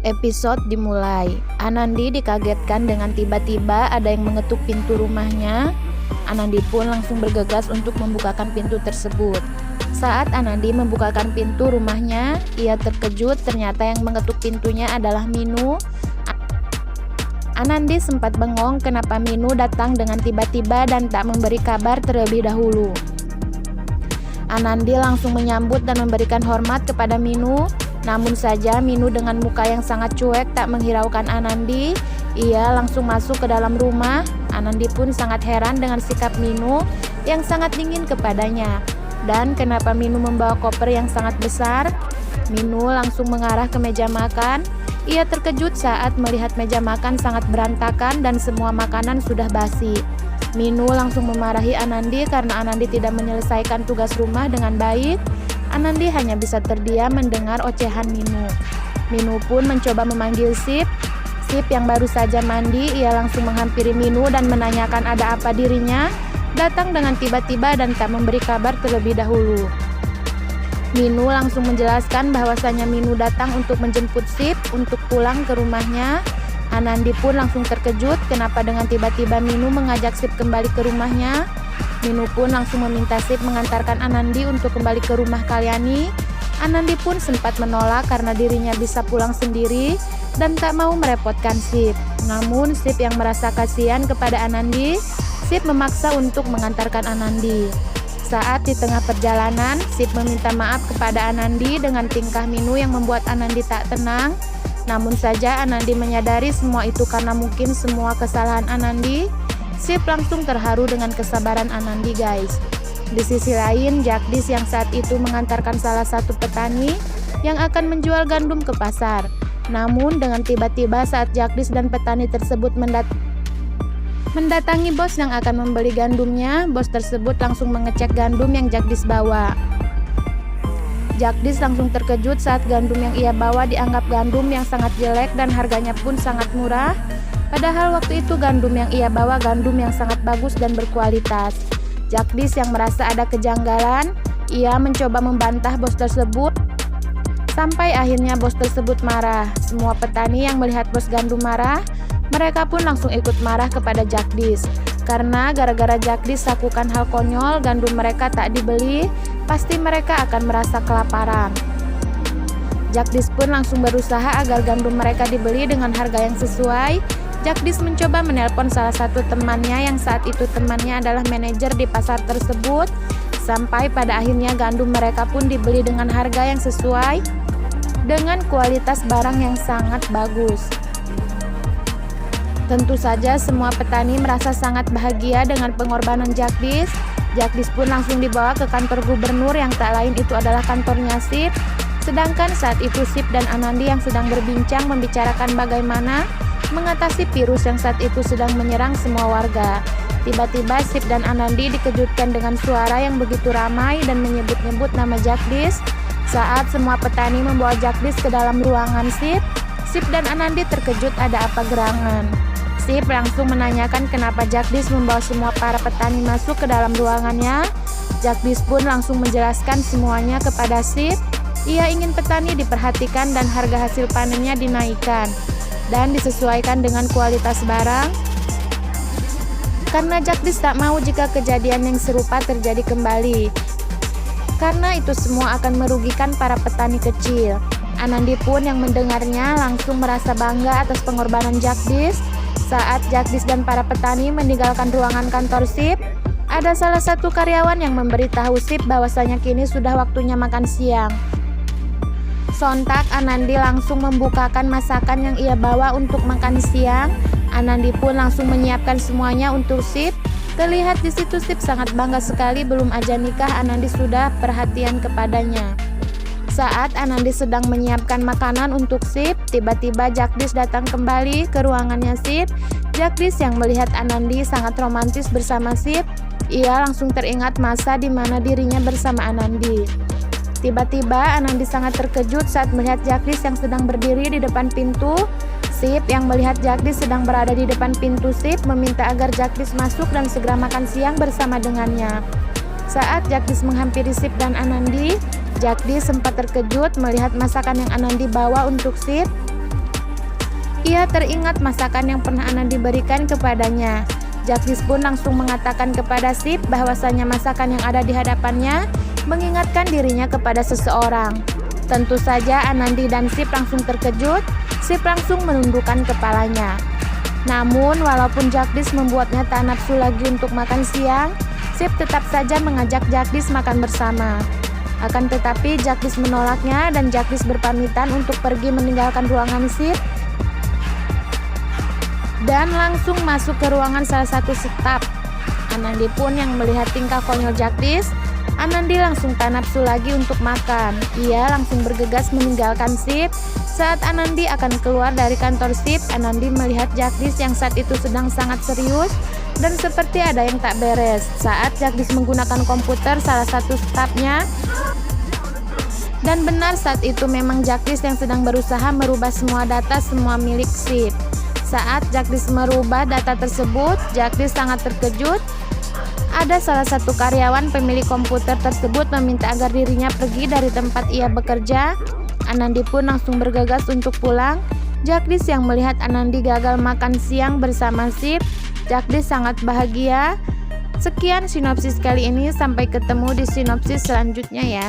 Episode dimulai. Anandi dikagetkan dengan tiba-tiba ada yang mengetuk pintu rumahnya. Anandi pun langsung bergegas untuk membukakan pintu tersebut. Saat Anandi membukakan pintu rumahnya, ia terkejut ternyata yang mengetuk pintunya adalah Minu. Anandi sempat bengong kenapa Minu datang dengan tiba-tiba dan tak memberi kabar terlebih dahulu. Anandi langsung menyambut dan memberikan hormat kepada Minu. Namun saja Minu dengan muka yang sangat cuek tak menghiraukan Anandi. Ia langsung masuk ke dalam rumah. Anandi pun sangat heran dengan sikap Minu yang sangat dingin kepadanya. Dan kenapa Minu membawa koper yang sangat besar? Minu langsung mengarah ke meja makan. Ia terkejut saat melihat meja makan sangat berantakan dan semua makanan sudah basi. Minu langsung memarahi Anandi karena Anandi tidak menyelesaikan tugas rumah dengan baik. Anandi hanya bisa terdiam mendengar ocehan Minu. Minu pun mencoba memanggil Sip. Sip yang baru saja mandi, ia langsung menghampiri Minu dan menanyakan ada apa dirinya. Datang dengan tiba-tiba dan tak memberi kabar terlebih dahulu. Minu langsung menjelaskan bahwasanya Minu datang untuk menjemput Sip untuk pulang ke rumahnya. Anandi pun langsung terkejut kenapa dengan tiba-tiba Minu mengajak Sip kembali ke rumahnya. Minu pun langsung meminta Sip mengantarkan Anandi untuk kembali ke rumah Kalyani. Anandi pun sempat menolak karena dirinya bisa pulang sendiri dan tak mau merepotkan Sip. Namun Sip yang merasa kasihan kepada Anandi, Sip memaksa untuk mengantarkan Anandi. Saat di tengah perjalanan, Sip meminta maaf kepada Anandi dengan tingkah Minu yang membuat Anandi tak tenang. Namun saja Anandi menyadari semua itu karena mungkin semua kesalahan Anandi. Sip langsung terharu dengan kesabaran Anandi guys. Di sisi lain, Jagdish yang saat itu mengantarkan salah satu petani yang akan menjual gandum ke pasar. Namun dengan tiba-tiba saat Jagdish dan petani tersebut mendatangi bos yang akan membeli gandumnya, bos tersebut langsung mengecek gandum yang Jagdish bawa. Jagdish langsung terkejut saat gandum yang ia bawa dianggap gandum yang sangat jelek dan harganya pun sangat murah. Padahal waktu itu gandum yang ia bawa gandum yang sangat bagus dan berkualitas. Jagdish yang merasa ada kejanggalan, ia mencoba membantah bos tersebut. Sampai akhirnya bos tersebut marah. Semua petani yang melihat bos gandum marah, mereka pun langsung ikut marah kepada Jagdish. Karena gara-gara Jagdish lakukan hal konyol, gandum mereka tak dibeli, pasti mereka akan merasa kelaparan. Jagdish pun langsung berusaha agar gandum mereka dibeli dengan harga yang sesuai. Jagdish mencoba menelpon salah satu temannya yang saat itu temannya adalah manajer di pasar tersebut. Sampai pada akhirnya gandum mereka pun dibeli dengan harga yang sesuai, dengan kualitas barang yang sangat bagus. Tentu saja semua petani merasa sangat bahagia dengan pengorbanan Jagdish. Jagdish pun langsung dibawa ke kantor gubernur yang tak lain itu adalah kantornya Sip. Sedangkan saat itu Sip dan Anandi yang sedang berbincang membicarakan bagaimana mengatasi virus yang saat itu sedang menyerang semua warga. Tiba-tiba Sip dan Anandi dikejutkan dengan suara yang begitu ramai dan menyebut-nyebut nama Jagdish. Saat semua petani membawa Jagdish ke dalam ruangan Sip, Sip dan Anandi terkejut ada apa gerangan. Sip langsung menanyakan kenapa Jagdish membawa semua para petani masuk ke dalam ruangannya. Jagdish pun langsung menjelaskan semuanya kepada Sip. Ia ingin petani diperhatikan dan harga hasil panennya dinaikkan dan disesuaikan dengan kualitas barang. Karena Jagdish tak mau jika kejadian yang serupa terjadi kembali. Karena itu semua akan merugikan para petani kecil. Anandi pun yang mendengarnya langsung merasa bangga atas pengorbanan Jagdish. Saat Jagdish dan para petani meninggalkan ruangan kantor Sip, ada salah satu karyawan yang memberitahu Sip bahwasanya kini sudah waktunya makan siang. Sontak Anandi langsung membukakan masakan yang ia bawa untuk makan siang. Anandi pun langsung menyiapkan semuanya untuk Sip. Terlihat di situ Sip sangat bangga sekali, belum aja nikah Anandi sudah perhatian kepadanya. Saat Anandi sedang menyiapkan makanan untuk Sip, tiba-tiba Jagdish datang kembali ke ruangannya Sip. Jagdish yang melihat Anandi sangat romantis bersama Sip, ia langsung teringat masa di mana dirinya bersama Anandi. Tiba-tiba Anandi sangat terkejut saat melihat Jagdish yang sedang berdiri di depan pintu. Sip yang melihat Jagdish sedang berada di depan pintu Sip meminta agar Jagdish masuk dan segera makan siang bersama dengannya. Saat Jagdish menghampiri Sip dan Anandi, Jagdish sempat terkejut melihat masakan yang Anandi bawa untuk Sip. Ia teringat masakan yang pernah Anandi berikan kepadanya. Jagdis pun langsung mengatakan kepada Sip bahwasanya masakan yang ada di hadapannya mengingatkan dirinya kepada seseorang. Tentu saja Anandi dan Sip langsung terkejut. Sip langsung menundukkan kepalanya. Namun walaupun Jagdis membuatnya tak nafsu lagi untuk makan siang, Sip tetap saja mengajak Jagdis makan bersama. Akan tetapi Jagdis menolaknya dan Jagdis berpamitan untuk pergi meninggalkan ruangan Sip dan langsung masuk ke ruangan salah satu staf. Anandi pun yang melihat tingkah konyol Jagdis, Anandi langsung tak nafsu lagi untuk makan. Ia langsung bergegas meninggalkan Sip. Saat Anandi akan keluar dari kantor Sip, Anandi melihat Jagdis yang saat itu sedang sangat serius dan seperti ada yang tak beres. Saat Jagdis menggunakan komputer salah satu stafnya, dan benar saat itu memang Jagdis yang sedang berusaha merubah semua data semua milik Sip. Saat Jagdis merubah data tersebut, Jagdis sangat terkejut. Ada salah satu karyawan pemilik komputer tersebut meminta agar dirinya pergi dari tempat ia bekerja. Anandi pun langsung bergegas untuk pulang. Jagdis yang melihat Anandi gagal makan siang bersama Sip, Jagdis sangat bahagia. Sekian sinopsis kali ini, sampai ketemu di sinopsis selanjutnya ya.